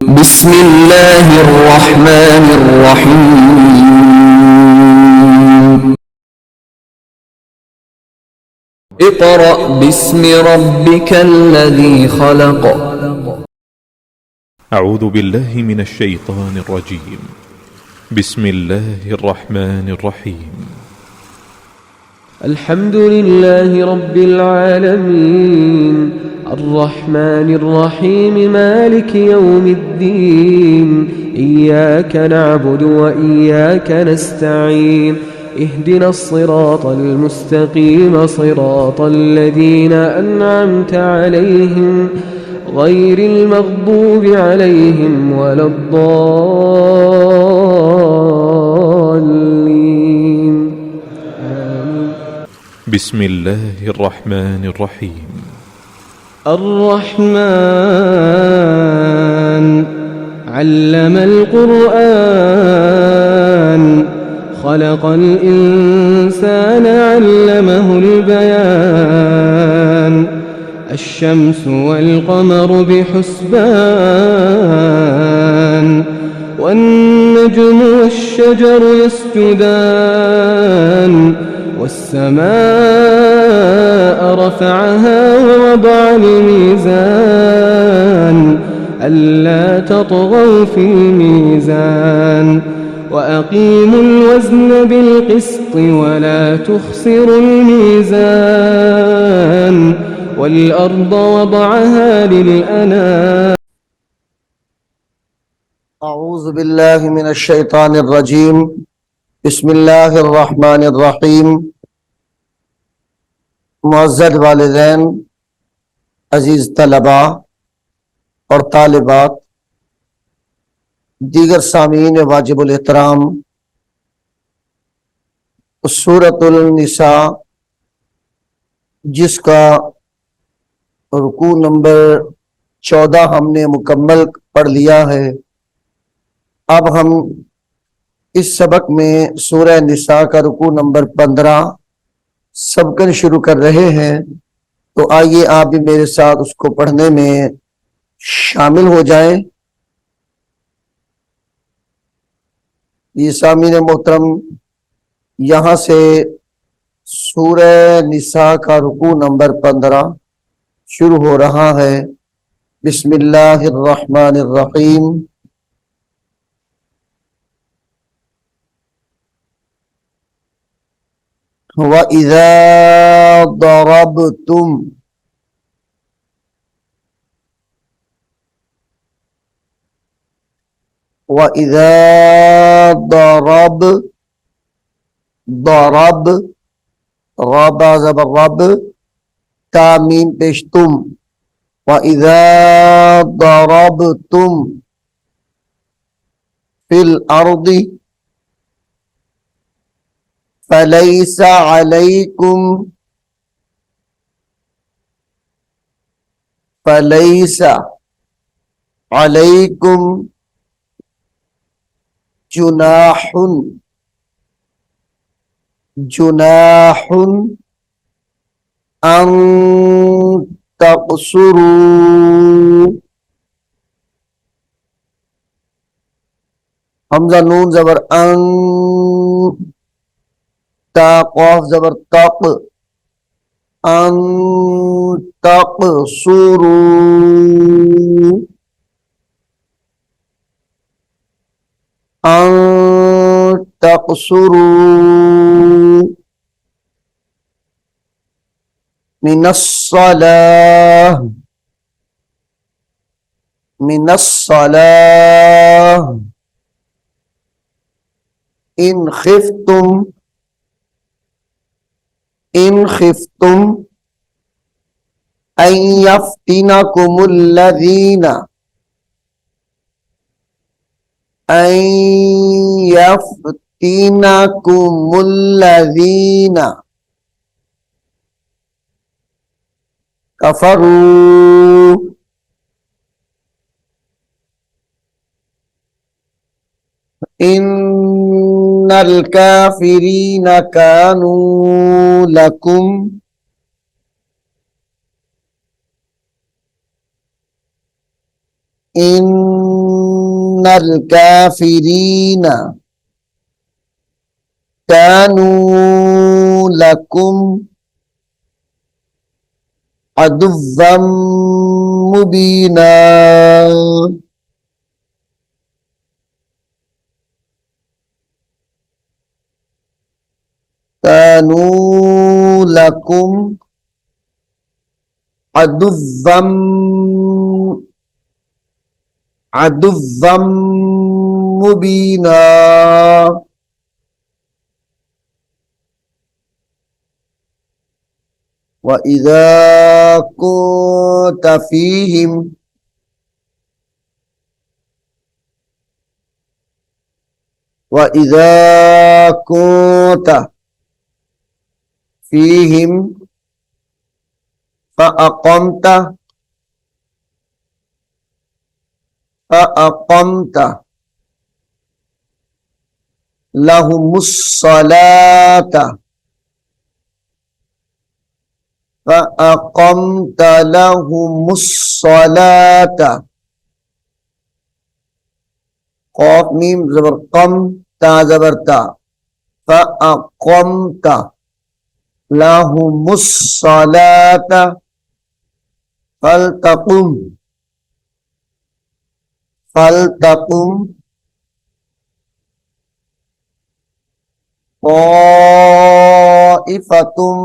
بسم الله الرحمن الرحيم اقرأ باسم ربك الذي خلق. أعوذ بالله من الشيطان الرجيم. بسم الله الرحمن الرحيم. الحمد لله رب العالمين الرحمن الرحيم مالك يوم الدين إياك نعبد وإياك نستعين اهدنا الصراط المستقيم صراط الذين أنعمت عليهم غير المغضوب عليهم ولا الضالين. بسم الله الرحمن الرحيم. الرحمن علم القرآن خلق الإنسان علمه البيان الشمس والقمر بحسبان والنجم والشجر يسجدان والسماء رفعها ووضع الميزان ألا تطغوا في الميزان وأقيموا الوزن بالقسط ولا تخسروا الميزان والأرض وضعها للأنام. أعوذ بالله من الشيطان الرجيم. بسم الله الرحمن الرحیم. معزز والدین، عزیز طلباء اور طالبات، دیگر سامعین واجب الاحترام، سورۃ النساء جس کا رکوع نمبر 14 ہم نے مکمل پڑھ لیا ہے، اب ہم اس سبق میں سورہ نساء کا رکوع نمبر 15 سبقاً شروع کر رہے ہیں، تو آئیے آپ بھی میرے ساتھ اس کو پڑھنے میں شامل ہو جائیں۔ یہ سامعین محترم، یہاں سے سورہ نساء کا رکوع نمبر 15 شروع ہو رہا ہے۔ بسم اللہ الرحمن الرحیم۔ وَإِذَا ضَرَبْتُمْ وَإِذَا ضرب ربا زبر رب تا میم پیش تم، وَإِذَا ضَرَبْتُمْ فِي الْأَرْضِ فَلَيْسَ عَلَيْكُمْ جُنَاحٌ أَن تَقْصُرُوا حمزہ نون زبر ان، تا قاف زبر تق، ان تقصروا، ان تقصروا من الصلاة إن خفتم أن يفتنكم الذين كفروا إن الكافرين كانوا لكم إن इन्नल काफिरीना कानू लकुम अदुव्वम मुबीना कानू लकुम अदुव्वम अदुव्वम मुबीना व इज़ा कुन्त फ़ीहिम व इज़ा कुन्त फ़ीहिम फ़अक़मत लहुमुस्सलात फ़अक़मत लहुमुस्सलात क़ाफ़ मीम ज़बर क़म ता ज़बर ता फ़अक़मत लहुमुस्सलात फलतकुम फलतकुम ताइफ़तुम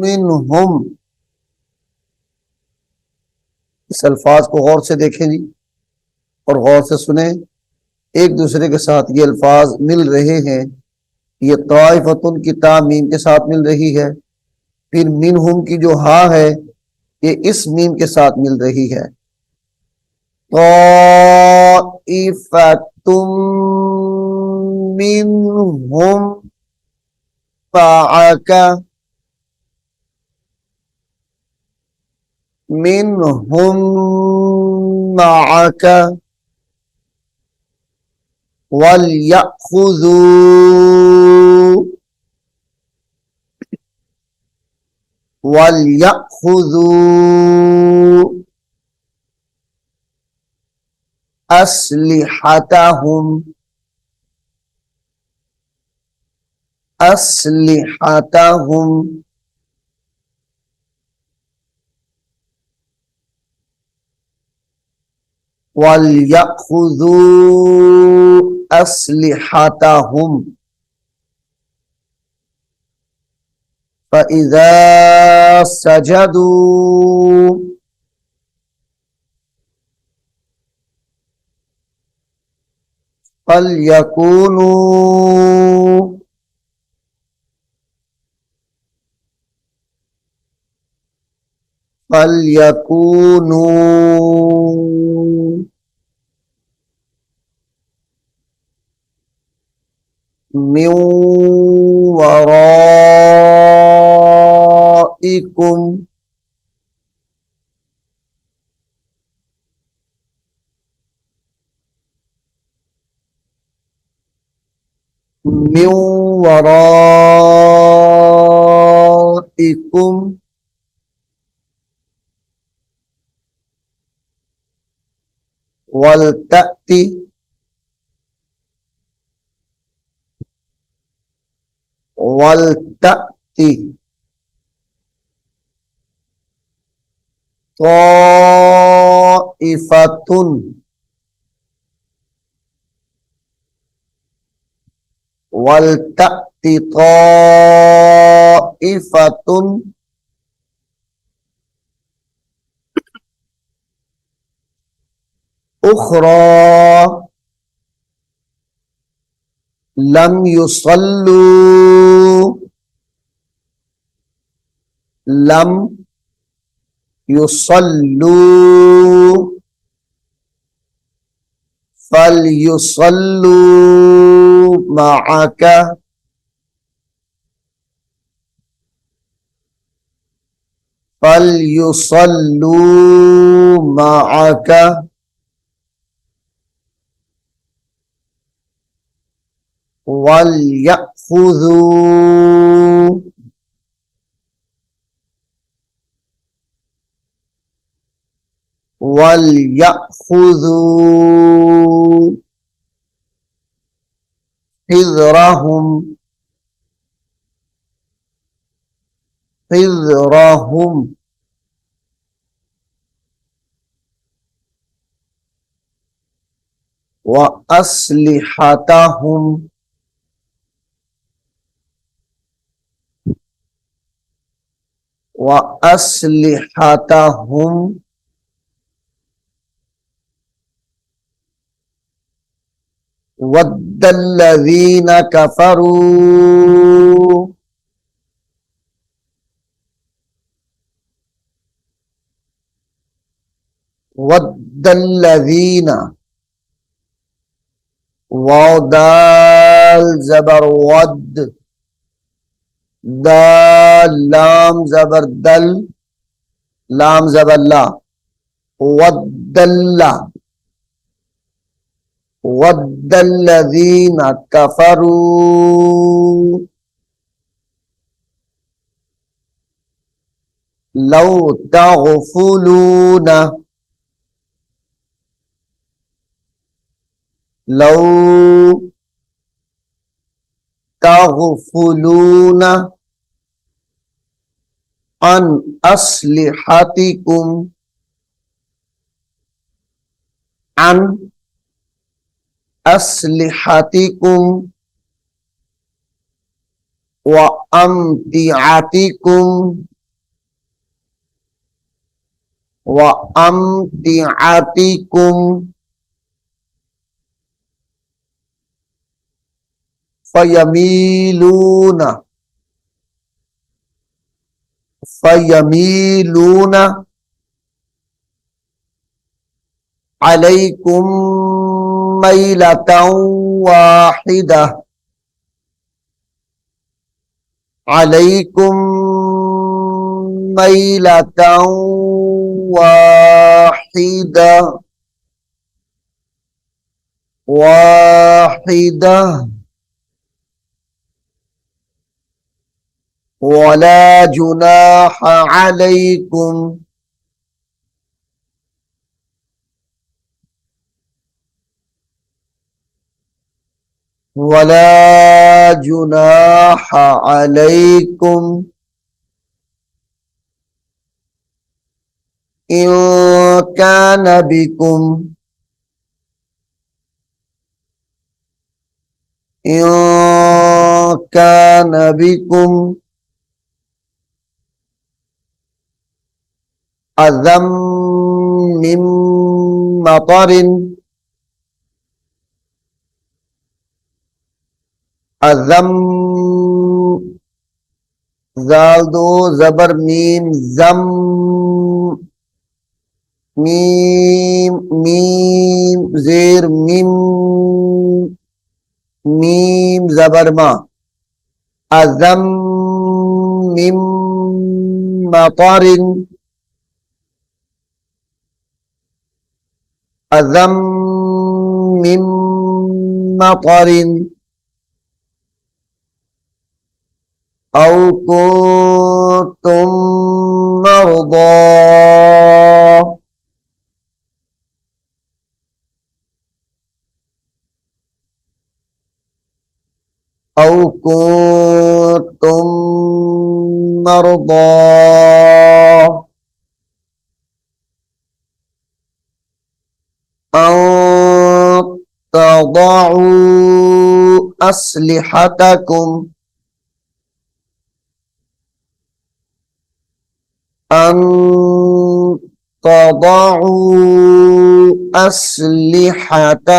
मिनहुम। इस अल्फाज को गौर से देखें जी और गौर से सुने। एक दूसरे के साथ ये अल्फाज मिल रहे हैं। ये ताइफ़तुन की ता मीम के साथ मिल रही है, फिर मिनहुम की जो हा है ये इस मीम के साथ मिल रही है। ताइफ़तुम मिनहुम माअका मिनहुम माअका वलयख़ुज़ू वलयख़ुज़ू अस्लिहतहुम अस्लिहतहुम वलयख़ुज़ू अस्लिहतहुम फ़इज़ा सजदू फलयकूनू फलयकूनू मिन वराइकुम मिन वराइकुम वलतअति वलतअति ताइफ़तुन वलतअति ताइफ़तुन उख़रा लम युसल्लू लम युसल्लू फलयुसल्लू माअका फलयुसल्लू माअका वलयख़ुज़ू वलयखुज़ू हिज़्रहुम हिज़्रहुम व अस्लिहतहुम व अस्लिहतहुम वद्दल्लज़ीन कफ़रू वद्दल्लज़ीन वाव दाल ज़बर वद दाल लाम ज़बर दल लाम ज़बर ला वद्दल्ला वद्दल्लज़ीन कफ़रू लौ तग़फ़ुलून लौ तग़फ़ुलून अन अस्लिहतिकुम अन अस्लिहतिकुम व अम्तिअतिकुम व अम्तिअतिकुम फयमीलून फयमीलून अलैकुम मैलतन वाहिदा अलैकुम मैलतन वाहिदा वाहिदा वला जुनाह अलैकुम वला जुनाह अलैकुम इन कान बिकुम इन कान बिकुम अज़म मिन मतरिन अज़म ज़ाल दो ज़बर मीम ज़म मीम मीम ज़ेर मीम मीम ज़बर मा अज़म मिन मतरिन अज़म मिन मतरिन औ कुन्तुम मर्दा औ कुन्तुम मर्दा अन तदअू अस्लिहतकुम अन तदअू अस्लिहतकुम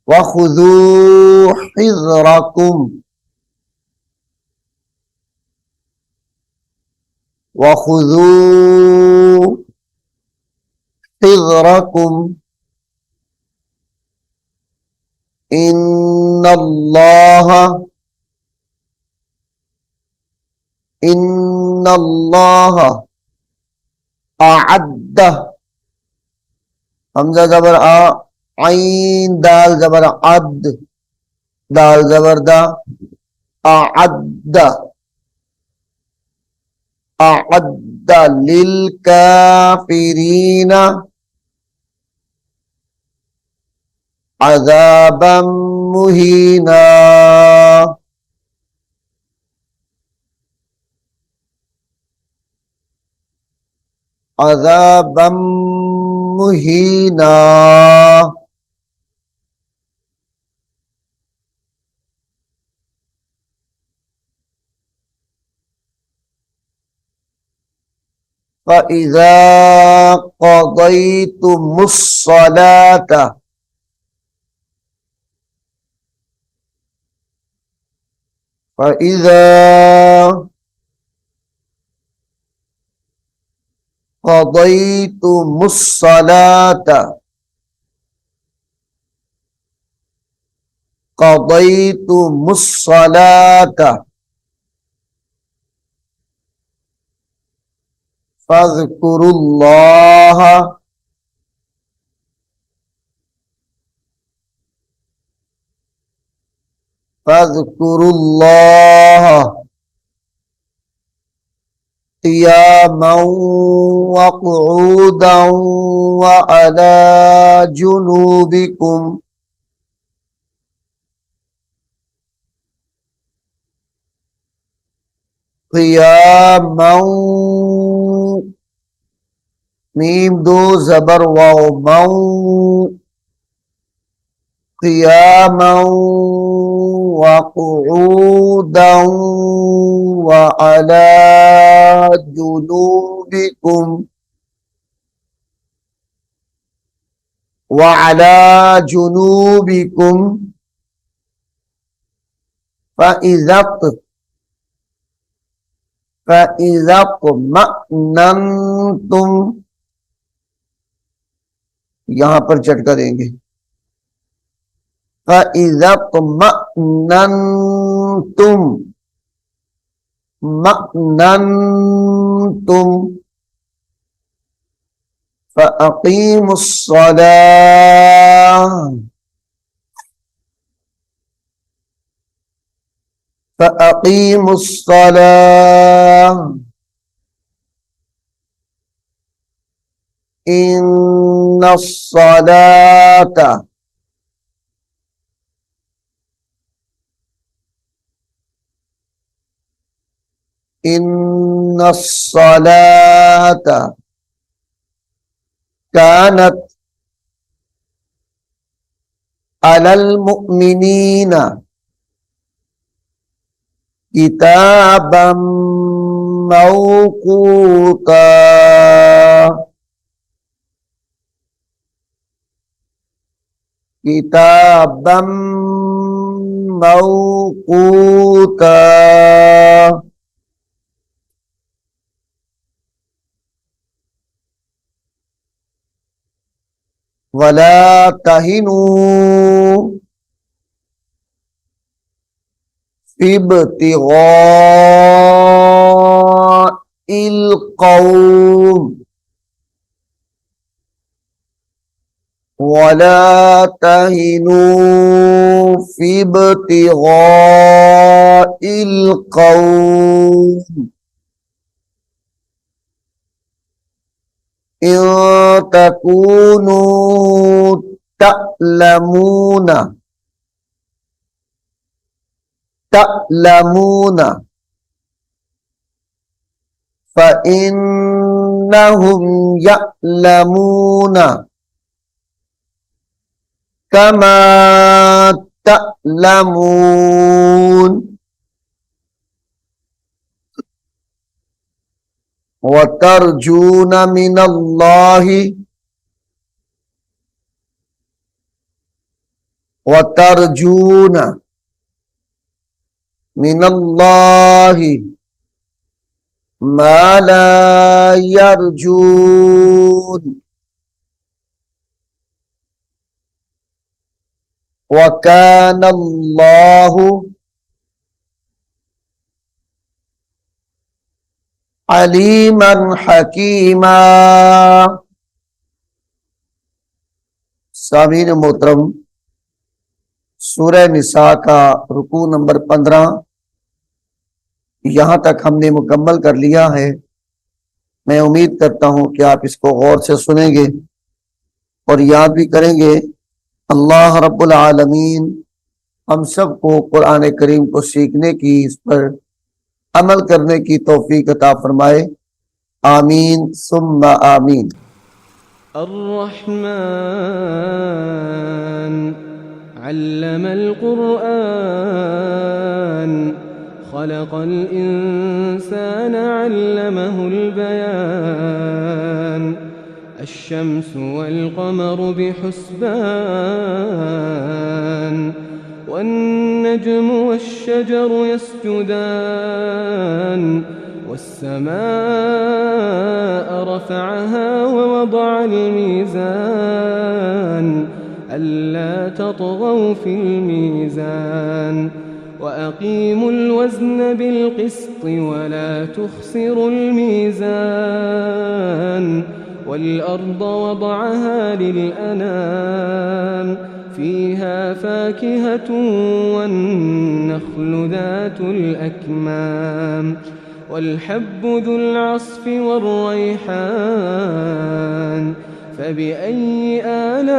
वख़ुज़ू हिज़्रकुम वख़ुज़ू हिज़्रकुम इन्नल्लाह अअद्द हमज़ा ज़बर आ आइन दाल ज़बर अद दाल ज़बर दा अअद्द अअद्द लिल काफिरीना अज़ाबम मुहीना। अज़ाबम मुहीना। फ़इज़ा क़ज़य्तुमुस्सलात फ़इज़ा क़ज़य्तुमुस्सलात क़ज़य्तुमुस्सलात फ़ज़्कुरुल्लाह फ़ज़्कुरुल्लाह क़ियामन व क़ुऊदन व अला जुनूबिकुम। क़ियामन मीम दो ज़बर वाव मौ। क़ियामन व क़ुऊदन व अला जुनूबिकुम व अला जुनूबिकुम। फ़इज़ा तुम यहां पर झटका देंगे। फ़इज़ा तुम मअनन्तुम फ़अक़ीमुस्सलाह फ़अक़ीमुस्सलाह इन्नस्सलात इन्नस्सलात कानत अलल मुअमिनीना किताबम मौक़ूता। किताबम मौक़ूता वला तहिनू इब्तिग़ाइल क़ौम वला तहिनू फिब्तिग़ाइल क़ौम इन तकूनू तअलमूना फ़इन्नहुम यअलमूना कमा तअलमून वतरजून मिनल्लाहि वतरजून मिनल्लाहि मा ला यरजून वकानल्लाहु अलीमन हकीमा। सामीन मोहतरम, सूरह निसा का रुकू नंबर 15 यहां तक हमने मुकम्मल कर लिया है। मैं उम्मीद करता हूं कि आप इसको गौर से सुनेंगे और याद भी करेंगे। अल्लाह रब्बुल आलमीन हम सबको कुरान करीम को सीखने की, इस पर अमल करने की तौफीक अता फरमाए। आमीन सुम्मा आमीन। अर्रहमान अल्लमल कुरआन खलक़ल इंसान अल्लमहुल बयान अश्शम्सु वल क़मरु बिहुस्बान वन्नज्मु वश्शजरु यस्जुदान والسماء رفعها ووضع الميزان ألا تطغوا في الميزان وأقيموا الوزن بالقسط ولا تخسروا الميزان والأرض وضعها للأنام فيها فاكهة والنخل ذات الأكمام والحب ذو العصف والريحان فبأي آلاء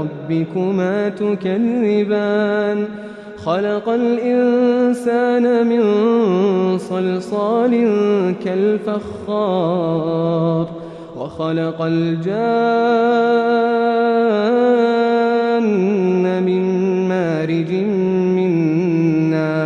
ربكما تكذبان خلق الإنسان من صلصال كالفخار وخلق الجان من مارج